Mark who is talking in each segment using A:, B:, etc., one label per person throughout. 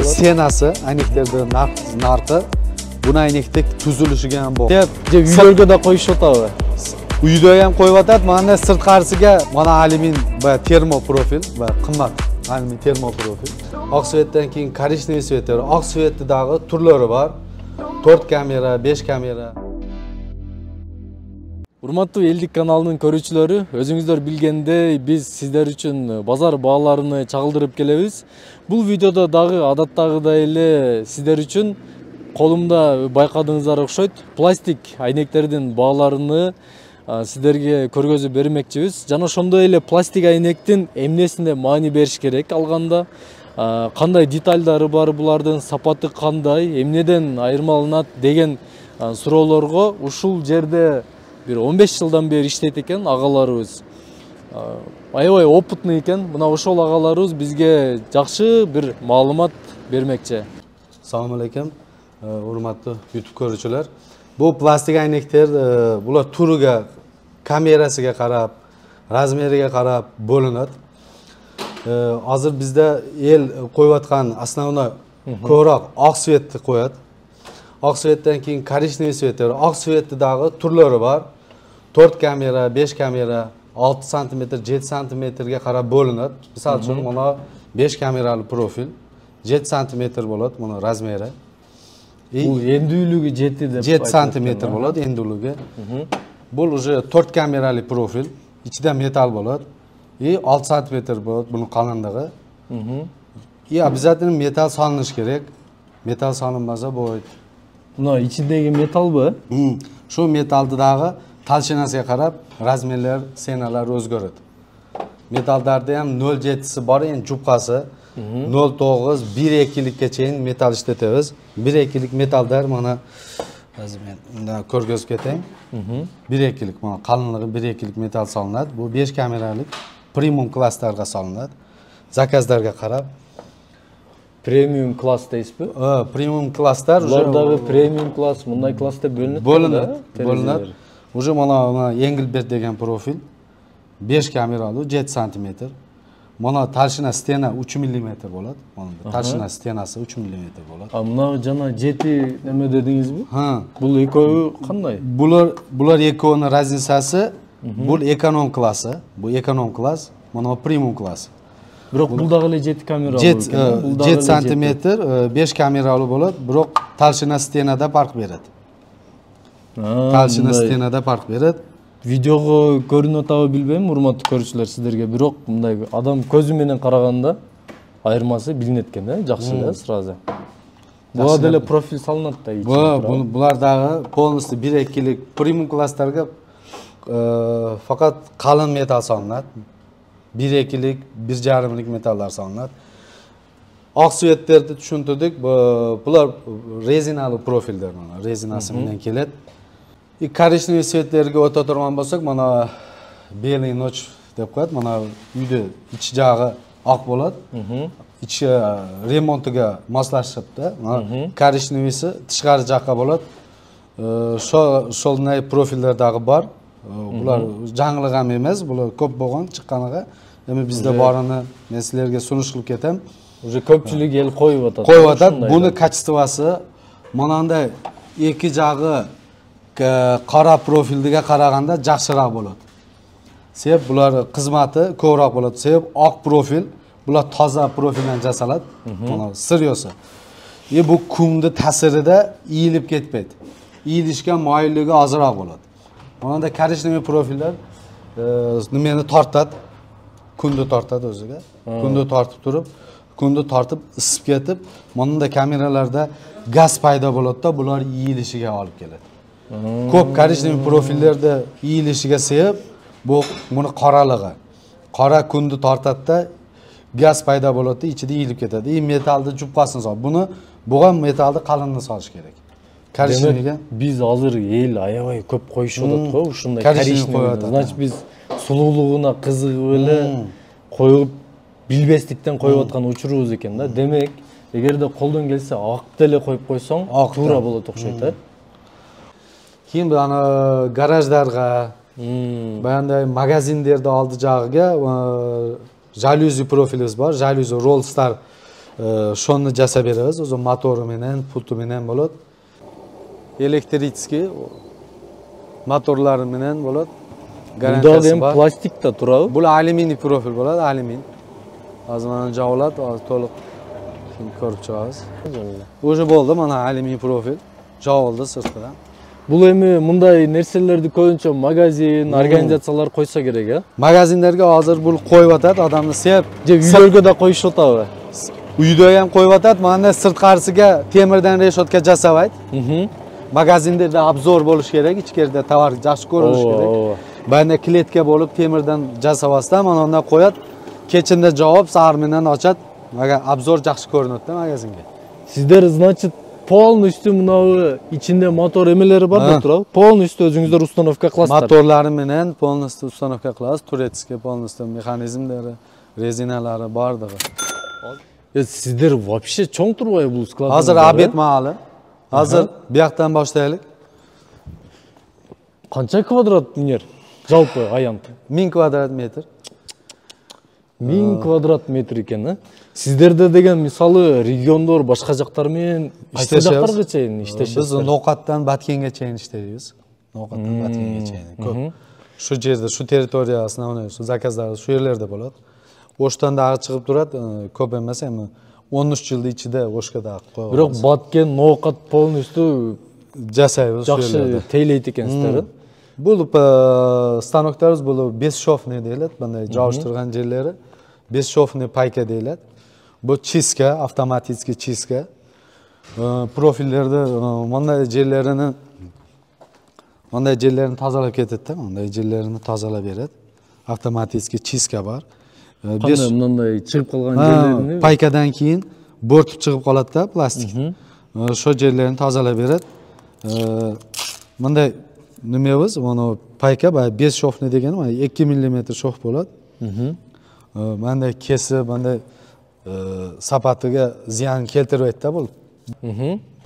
A: Senası, ayneklerde narxı. Buni aynekdek tuzilishiga ham bor.
B: Uylarga da qo'yish o'tadi.
A: Uyda ham qo'yib atadi. Mana sirtqarisiga mana alyumin va termoprofil va qimmat alyumin termoprofil. Oq svetdan keyin korishniy svetlar. Oq svetidagi turlari bor. 4 kamera, 5 kamera.
B: Урматтуу элдик каналынын көрүүчүлөрү, өзүңүздөр билгендей, биз сиздер үчүн базар бааларын чагылдырып келебиз. Бул видеодо дагы адаттагыдай эле сиздер үчүн колумда байкадığınızдар окшойт, пластик айнектердин бааларын сиздерге көргөзүп бермекчибиз. Жана ошондой эле пластик айнектин эмнесинде маани бериш керек алганда, кандай детальдары бар, булардын сапаты кандай, эмнеден айырмаланат деген суроолорго ушул жерде bir 15 жылдан бери иштейт экен агаларыбыз. Аябай опытный экен. Мына ошол агаларыбыз бизге жакшы бир маалымат бермекчи.
A: Assalomu alaykum, hurmatli YouTube ko'ruvchilar. Bu plastik ayneklar bular turiga, kamerasiga qarab, razmeriga qarab bo'linadi. Hozir bizda el qo'yayotgan основной ko'proq oq svetni qo'yadi. Oq svetdan keyin korishniy svetlar. Oq svetidagi turlari bor. 4 kamera, 5 kamera, 6 sm, 7 sm ga qarab bo'linadi. Misol uchun mana 5 kamerali profil 7 sm bo'ladi, buni razmeri.
B: Bu endүүлүгү 7 deb
A: 7 sm bo'ladi endүүлүгү. Bu уже 4 kamerali profil, ichida metal bo'ladi. 6 sm bo'ladi buni qalinligi. Обязательно metal solinish kerak. Metal solinmasa bo'lmaydi.
B: Buna içindeki metal bu.
A: Şu metaldagi talshinasiga qarab razmerlar, senalar o'zgaradi. Metallarda ham 0.7si bor, endi jubqasi 0.9, 1.2likgacha metal ishlatamiz. 1.2lik metaldar mana razmer unda ko'rgazib ketayim. 1.2lik mana qalinligi 1.2lik metal solinadi. Bu 5 kameralik premium klasslarga solinadi. Zakazlarga qarab
B: Premium class deysiz bu?
A: Premium klasslar
B: ulardagi premium class bunday klassda
A: bo'linadi. Уже mana Engelbert degan profil 5 kamerali 7 cm. Mana talshina stena 3 mm bo'ladi. Mana talshina stenasi 3 mm bo'ladi.
B: Buna jana 7 nima dedingiz bu?
A: Ha.
B: Bu ekovi qanday?
A: Bular ekovining raznisasi, bu ekonom klassi, bu ekonom klass, mana premium klass.
B: Biroq buldagi 7 kamera
A: 7 cm 5 kamerali bo'ladi, biroq talshina stenada farq beradi. Talshina stenada farq beradi.
B: Videoga ko'rinib o'tadi bilmayman, hurmatli ko'ruvchilar sizlarga, biroq bunday adam ko'zi bilan qaraganda ayirmasi bilinadi ekan, yaxshi sразу. Bu adala profil solinadi-da.
A: Bulardagi полностью 1.2lik premium klasslarga faqat qalin metal solinadi. 1.2lik, 1.5lik metallar solinadi. Oq svetlarni tushuntirdik. Bular rezinali profillar, mana rezinasi bilan keladi. Korishniy svetlarga o'tadigan bo'lsak, mana белый ночь deb qo'yadi. Mana uyda ichi jag'i oq bo'ladi. Ichi remontiga moslashibdi. Korishniysi tishqari jaqqa bo'ladi. Shunday profillardagi bor. Bular jangli ham emas, bular ko'p bo'lgan chiqqaniga. Demak bizda borini men sizlarga sunish qilib ketam.
B: Уже ko'pchilik el qo'yib o'tadi.
A: Buni kачествоsi mana bunday ikki jag'i qora profilga qaraganda yaxshiroq bo'ladi. Sebab bular xizmati ko'proq bo'ladi. Sebab oq profil, bular toza profildan jasaladi. Mana siryosi. Bu kumni ta'sirida iyilib ketmaydi. Iyilishga moyilligi ozroq bo'ladi. Mana da korishniy profillar nimani tortadi? Kunni tortadi o'ziga. Kunni tortib turib, kunni tortib isib ketib, mana da kameralarda gaz paydo bo'ladi-da, bular iyilishiga olib keladi. Ko'p korishniy profillarda iyilishiga sebab buni qoraligi. Qora kunni tortadi-da, gaz paydo bo'ladi, ichida iyilib ketadi. Metalni jubqasini sol. Buni bo'lgan metalni qalinini solish kerak.
B: Korishniga biz hozir el aябай ko'p qo'yishib o'tadi-ku, shunday korishniy. Значит biz suluğluğuna qiziqib ele qo'yib bilbeslikten qo'yib atgan uchurubuz ekan-da. Demek, eğerde qo'ldan kelsa oqni ele qo'yib qo'ysang, to'g'ri bo'ladi o'xshaydi.
A: Keyin bu ana garajlarga, bunday magazinlarda oldi jag'iga jalyuzi profilimiz bor. Jalyuzi Rollstar shonni jasab beramiz. O'zi motori bilan, pulti bilan bo'ladi. Elektritskiy motorlari bilan bo'ladi.
B: Bunda ham plastikda turadi.
A: Bu alyuminiy profil bo'ladi, alyumin. Hozir mana javlat, hozir to'liq ko'rib chiqamiz. O'sha bo'ldi, mana alyuminiy profil. Javoldi sirtdan.
B: Бұл эми мындай нерселерди көбүнчө магазин, организациялар койсо керек, а?
A: Magazinlarga hozir bul qo'yib atadi, odamni sevib.
B: Je uylөргө да коюшуп атабы?
A: Uyda ham qo'yib atadi, mana sirtqarisiga temirdan reshotka jasabaydi. Magazinda da obzor bo'lish kerak, ichkarida tovar yaxshi ko'rinishi kerak. Banda kletka bo'lib temirdan jasabasdan mana undan qo'yadi. Kechinda javob sahar bilan ochadi. Maga obzor yaxshi ko'rinadi magazinga.
B: Sizler, значит, полностью мынау içinde motor emeleri бар деп турабы? Полностью өзүңүздөр установка кыласыздар.
A: Motorlari bilan полностью установка qilamiz. Turetskiy полностью mexanizmlari, rezinalari bordigi.
B: Sizler вообще чоң турбайбы бул склад?
A: Hozir obed mahali. Hozir bu yoqdan boshlaylik.
B: Qancha kvadrat yer? Жалпы аянт.
A: 1000 kvadrat metr.
B: 1000 kvadrat metr eкен, а? Сиздерде деген мисалы региондор башка жактар менен кайсы жактарга чейин иштешет?
A: Биз Ноқаттан Баткенге чейин иштейбиз. Ноқаттан Баткенге чейин. Көп. Şu жерде, şu territoriya основной, şu zakazlar şu yerlerde bo'ladi. Oshdan da chiqib turadi, ko'p emas, endi 13 yil ichida Oshga da qo'ygan.
B: Biroq Баткен, Ноқат полностью
A: jasaymiz şu yerlarda.
B: жакшы тейлейт экенсиздер.
A: Бұл станоктарыбыз бұл 5 шофный deyiladi, bunday javoshtirgan yerlari 5 шофный payka deyiladi. Bu чистка, avtomatik чистка. Profillarda bunday yerlerini tozalab ketadi, bunday yerlerini tozalab beradi. Avtomatik чистка bor.
B: Qanday bunday chiqib qolgan yerlerini
A: paykadan keyin bo'rtib chiqib qoladi-da, plastik. Shu yerlerini tozalab beradi. Bunday nimamiz, mana payka 5 shofni degani, mana 2 mm shof bo'ladi. Bunday kesib, bunday sapatiga ziyon keltirmaydi-da bu.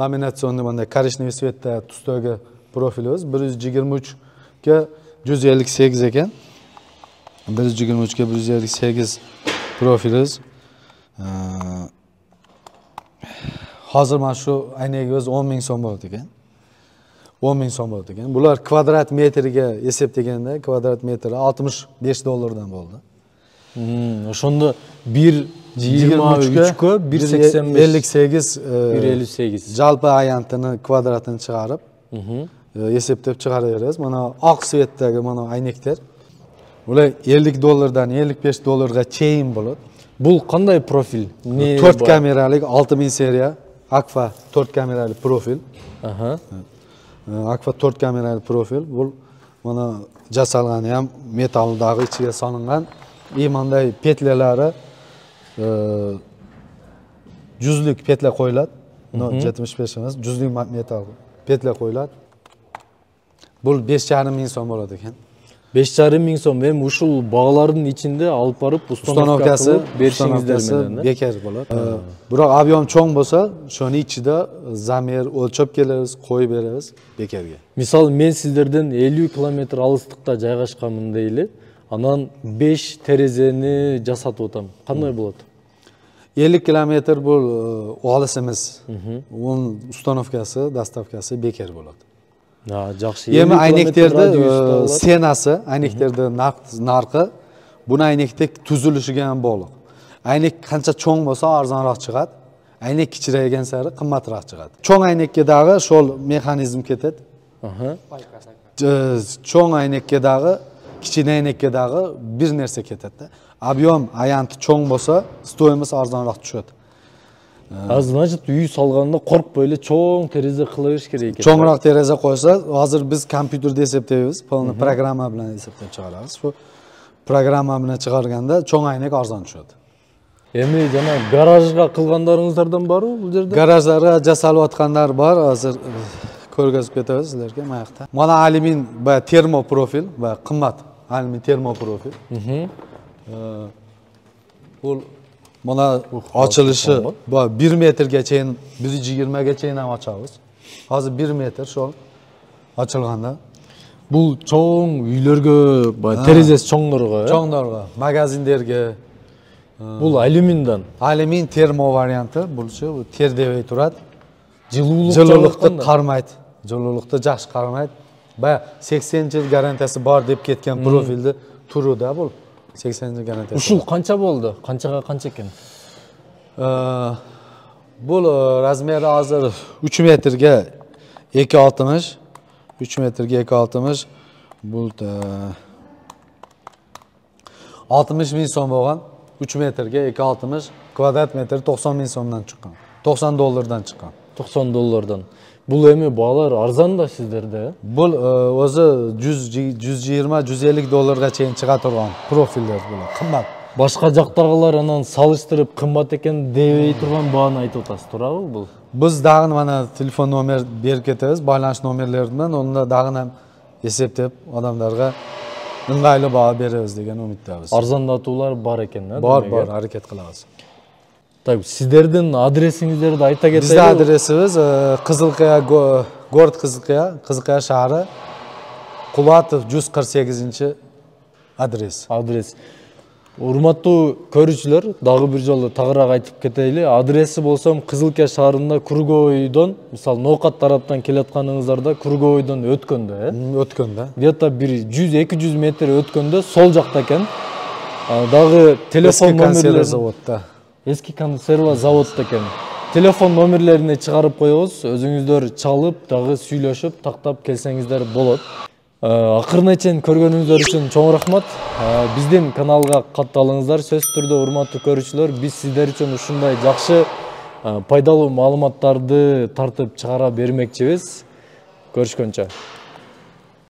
A: Laminatsionniy bunday korishniy svetda tusdagi profilimiz 123 ga 158 ekan. 123 ga 158 profilimiz. Hozir mana shu aynaga o'zi 10 ming so'm bo'ldi ekan. 10 ming so'm bo'ldi ekan. Bular kvadrat metriga hisoblaganda kvadrat metri $65 bo'ldi.
B: Ошондо 1.23 ga 1.85 1.58
A: жалпы аянтini kvadratini chiqarib, hisoblab chiqaraveramiz. Mana oq svetdagi mana aynaklar. Ular $50 $55 ga cheyin bo'ladi.
B: Бул кандай профиль?
A: 4 kameralik 6000 seriya Aqua 4 kamerali profil. Aqua 4 kamerali profil. Bu mana jasalgani ham metaldagi ichiga solingan. Imanday petlelari juzlik petla qo'yiladi. 75 emas, juzlik metal petla qo'yiladi. Bu 5,5 ming so'm bo'ladi ekan.
B: 5,5 ming so'm hem ушул баглардын ичинде алып барып установкасы беришиңиздер менен
A: bekar bo'ladi. Biroq объем cho'ng bo'lsa, shuni ichida zamer o'lchab kelamiz, qo'yib beramiz bekarga.
B: Misal men sizlerden 50 kilometr алыстыкта жайгашканмын дейли. Анан 5 терезени жасатып атам. Кандай болот?
A: 50 kilometr bu olisimiz. Onun ustanovkasi, dastavkasi bekar bo'ladi.
B: Жақсы.
A: Endi aynaklarda senasi, aynaklarda narxi buni aynakda tuzilishiga ham bog'liq. Aynak qancha cho'ng bo'lsa arzonroq chiqadi. Aynak kichiraygan sari qimmatroq chiqadi. Cho'ng aynakdagi shol mexanizm ketadi. Cho'ng aynakdagi kichik aynakdagi bir narsa ketadi. Объем аянты cho'ng bo'lsa, stoyimiz arzonroq tushadi.
B: Значит, үй салганда коркпой эле чоң терезе кыла бериш керек экен.
A: Чоңроq tereзе qo'ysa, hozir biz kompyuterda hisoblaymiz, polni programma bilan hisoblab chiqaramiz. Shu programma bilan chiqarganda cho'ng aynak arzon tushadi.
B: Эми жана гаражга кылгандарыңыздардан барбы бул жерде?
A: Garajlarga jasalayotganlar bor, hozir ko'rgazib ketamiz sizlarga bu yoqda. Mana alyumin va termoprofil va qimmat alyumin termoprofil. Bu mana ochilishi 1 metrgacha, 120 gacha ham ochamiz. Hozir 1 metr shu ochilganda.
B: Бул чоң үйлөргө, терезеси чоңдорго,
A: Чоңдорго, magazinlarga,
B: Бул алюминдан.
A: Алюмин термо varianti, bu ter debey turadi.
B: Жылуулукты
A: qarmaydi. Жылуулukты yaxshi qarmaydi. Baya 80 yil garantiyasi bor deb ketgan profilni turida bu. 80 yil garantiyasi.
B: Ушул канча болду? Канчага канча экен?
A: Bu razmeri hozir 3 metrga 2.60. 3 metrga 2.60. Bu 60 ming so'm bo'lgan. 3 metrga 2.60, kvadrat metri 90 ming so'mdan chiqqan. 90 dollardan chiqqan.
B: 90 dollardan. Бул эми баалар арзан да сиздерде?
A: Bu o'zi 120-150 dollarga чейин chiqa turgan profillar bular. Qimmat.
B: Башка жактагылар анан салыштырып кымбат экен дебей турган бааны айтып атасыз, туурабы бул?
A: Biz dag'in mana telefon nomer berib ketamiz, байланыш номерлери bilan onda dag'in ham eseptep odamlarga ыңгайлуу баа беребиз деген умиттабыз.
B: Арзандатуулар бар экен да?
A: Bor, hareket qilamiz.
B: Так, сиздердин адресиңиздерди айта кетели.
A: Bizde adresimiz Kızılkaya, Город Kızılkaya şehri, Kulatov 148 adres.
B: Адрес. Урматтуу көрүүчүлөр, дагы бир жолу тагыраак айтып кетели. Адреси болсом Кызылкая шаарында Кургойдон, мисалы Ноокат тараптан келатканыңыздарда Кургойдон өткөндө,
A: Өткөндө.
B: где-то бир 100-200 метр өткөндө сол жакта экен. Дагы телефон номерлери
A: заводда.
B: Эски консерва заводда экен. Телефон номерлерине чыгарып коебуз. Өзүңүздөр чалып, дагы сүйлөшүп, тактап келсеңиздер болот. Акырына чейин көргөнүңүздөр үчүн чоң рахмат. Биздин каналга катталыңыздар. Сөзсүз түрдө урматтуу көрүүчүлөр, биз сиздер үчүн ушундай жакшы, пайдалуу маалыматтарды тартып чыгара бермекчибиз. Көрүшкөнчө.